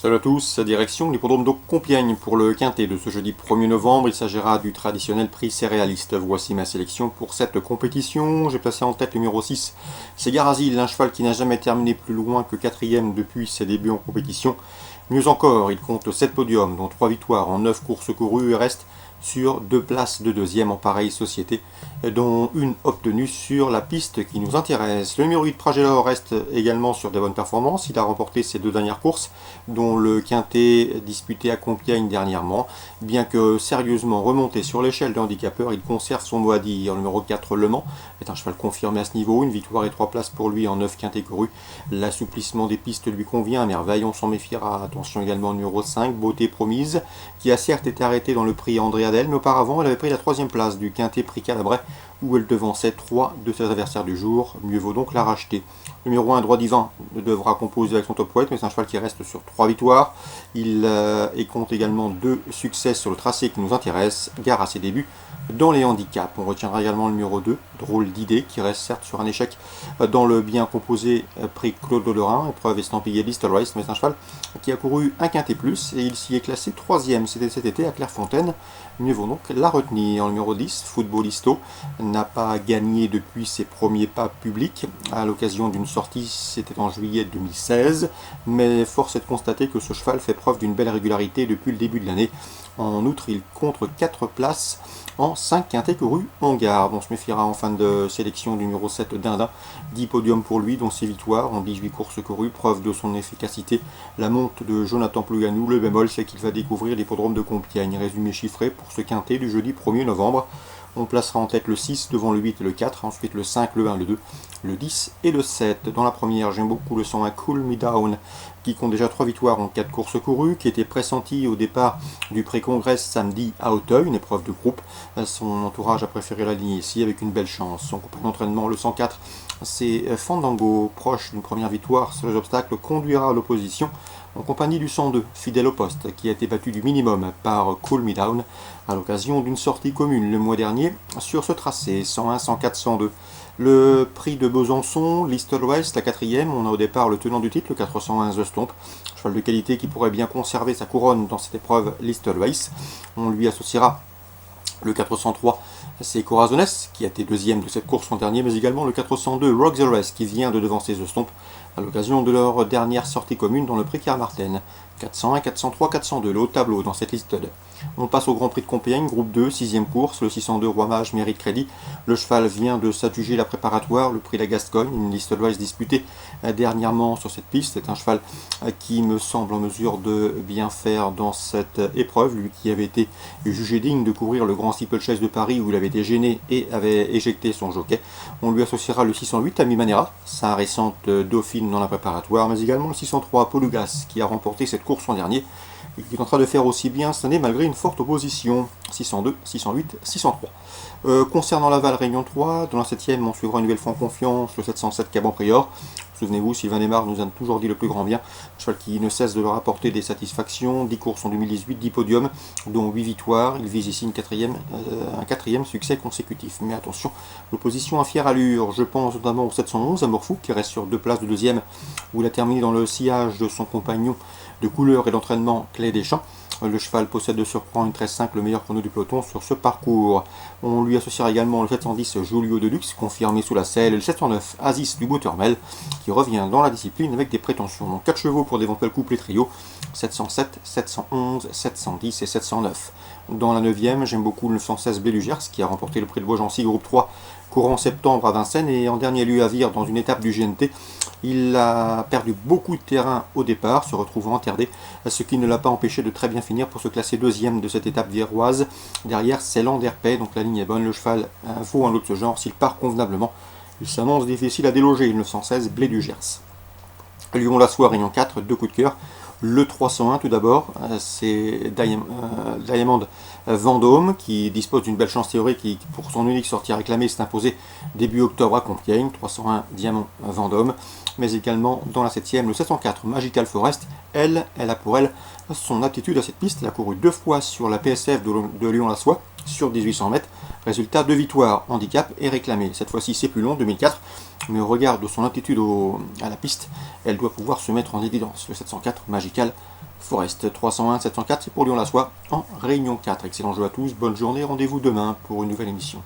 Salut à tous, direction l'hippodrome de Compiègne pour le quintet de ce jeudi 1er novembre. Il s'agira du traditionnel prix céréaliste. Voici ma sélection pour cette compétition. J'ai placé en tête le numéro 6, c'est Garazil, un cheval qui n'a jamais terminé plus loin que 4ème depuis ses débuts en compétition. Mieux encore, il compte 7 podiums, dont 3 victoires en 9 courses courues et reste sur 2 places de deuxième en pareille société, dont une obtenue sur la piste qui nous intéresse. Le numéro 8 Pragelor reste également sur de bonnes performances. Il a remporté ses 2 dernières courses, dont le quintet disputé à Compiègne dernièrement. Bien que sérieusement remonté sur l'échelle de handicapeur, il conserve son mot à dire. Le numéro 4 Le Mans est un cheval confirmé à ce niveau, une victoire et 3 places pour lui en 9 quintets courus. L'assouplissement des pistes lui convient à merveille, on s'en méfiera. Attention également au numéro 5, Beauté Promise, qui a certes été arrêté dans le prix André Adel, mais auparavant elle avait pris la 3ème place du quintet prix Calabrais, où elle devançait 3 de ses adversaires du jour. Mieux vaut donc la racheter. Numéro 1, Droit Divin, devra composer avec son top weight, mais c'est un cheval qui reste sur 3 victoires. Il compte également 2 succès sur le tracé qui nous intéresse. Gare à ses débuts dans les handicaps. On retiendra également le numéro 2, Drôle d'idée, qui reste certes sur un échec dans le bien composé prix Claude Lodeurin, épreuve estampillée Listle Race, mais c'est un cheval qui a couru un quintet plus et il s'y est classé 3ème. C'était cet été à Clairefontaine. Mieux vaut donc la retenir. Le numéro 10, Footballisto, n'a pas gagné depuis ses premiers pas publics à l'occasion d'une sortie, c'était en juillet 2016, mais force est de constater que ce cheval fait preuve d'une belle régularité depuis le début de l'année. En outre, il compte 4 places en 5 quintets courus en garde. On se méfiera en fin de sélection du numéro 7 Dindin, 10 podiums pour lui, dont 6 victoires en 18 courses courues, preuve de son efficacité. La monte de Jonathan Plouganou, le bémol, c'est qu'il va découvrir l'hippodrome de Compiègne. Résumé chiffré pour ce quintet du jeudi 1er novembre. On placera en tête le 6 devant le 8 et le 4, ensuite le 5, le 1, le 2, le 10 et le 7. Dans la première, j'aime beaucoup le 101 Cool Me Down, qui compte déjà 3 victoires en 4 courses courues, qui était pressenti au départ du pré-congrès samedi à Auteuil, une épreuve de groupe. Son entourage a préféré l'aligner ici avec une belle chance. Son compagnon d'entraînement, le 104, c'est Fandango, proche d'une première victoire sur les obstacles, conduira à l'opposition en compagnie du 102, fidèle au poste, qui a été battu du minimum par Cool Me Down à l'occasion d'une sortie commune le mois dernier sur ce tracé, 101, 104, 102. Le prix de Besançon, Listle West, la 4ème, on a au départ le tenant du titre, le 401 The Stomp, cheval de qualité qui pourrait bien conserver sa couronne dans cette épreuve Listle West. On lui associera le 403, c'est Corazones, qui a été 2ème de cette course l'an dernier, mais également le 402 Rock the Rest, qui vient de devancer The Stomp à l'occasion de leur dernière sortie commune dans le prix Carmarthen. 401, 403, 402, le haut tableau dans cette liste. On passe au Grand Prix de Compiègne, groupe 2, 6ème course, le 602 Roi Mage mérite crédit. Le cheval vient de s'adjuger la préparatoire, le prix La Gascogne, une liste de disputée dernièrement sur cette piste. C'est un cheval qui me semble en mesure de bien faire dans cette épreuve, lui qui avait été jugé digne de courir le Grand Steeplechase de Paris où il avait été gêné et avait éjecté son jockey. On lui associera le 608 Ami Manera, sa récente dauphine dans la préparatoire, mais également le 603 Polugas qui a remporté cette course l'an dernier et qui tentera de faire aussi bien cette année malgré une forte opposition. 602, 608, 603. Concernant Laval Réunion 3, dans la 7ème, on suivra une nouvelle fois en confiance le 707 Caban Prior. Souvenez-vous, Sylvain Desmar nous a toujours dit le plus grand bien. Un cheval qui ne cesse de leur apporter des satisfactions. 10 courses en 2018, 10 podiums, dont 8 victoires. Il vise ici un quatrième succès consécutif. Mais attention, l'opposition à fière allure. Je pense notamment au 711 Amorfou, qui reste sur 2 places de deuxième, où il a terminé dans le sillage de son compagnon de couleur et d'entraînement Clé Deschamps. Le cheval possède de surcroît une 13-5, le meilleur chrono du peloton sur ce parcours. On lui associera également le 710 Julio Deluxe, confirmé sous la selle, et le 709 Aziz du Boutermel, qui revient dans la discipline avec des prétentions. Donc 4 chevaux pour d'éventuels couples et trios, 707, 711, 710 et 709. Dans la 9ème, j'aime beaucoup le 916 Blé-Lugers, qui a remporté le prix de Beaugency groupe 3 courant septembre à Vincennes et en dernier lieu à Vire dans une étape du GNT. Il a perdu beaucoup de terrain au départ, se retrouvant enterdé, ce qui ne l'a pas empêché de très bien finir pour se classer 2ème de cette étape viroise. Derrière, c'est Landerpay, donc la ligne est bonne, le cheval vaut un autre ce genre, s'il part convenablement. Il s'annonce difficile à déloger, le 916 Blé-Lugers. Lyon-Lassois, Réunion 4, 2 coups de cœur. Le 301 tout d'abord, c'est Diamond Vendôme qui dispose d'une belle chance théorique qui pour son unique sortie réclamée s'est imposé début octobre à Compiègne, 301 Diamond Vendôme, mais également dans la 7ème le 704 Magical Forest, elle a pour elle son aptitude à cette piste, elle a couru 2 fois sur la PSF de Lyon-Lassois sur 1800 mètres, résultat 2 victoires, handicap et réclamé. Cette fois-ci c'est plus long, 2004, mais au regard de son aptitude à la piste, elle doit pouvoir se mettre en évidence. Le 704 Magical Forest 301 704, c'est pour Lyon-la-Soie en Réunion 4. Excellent jeu à tous, bonne journée, rendez-vous demain pour une nouvelle émission.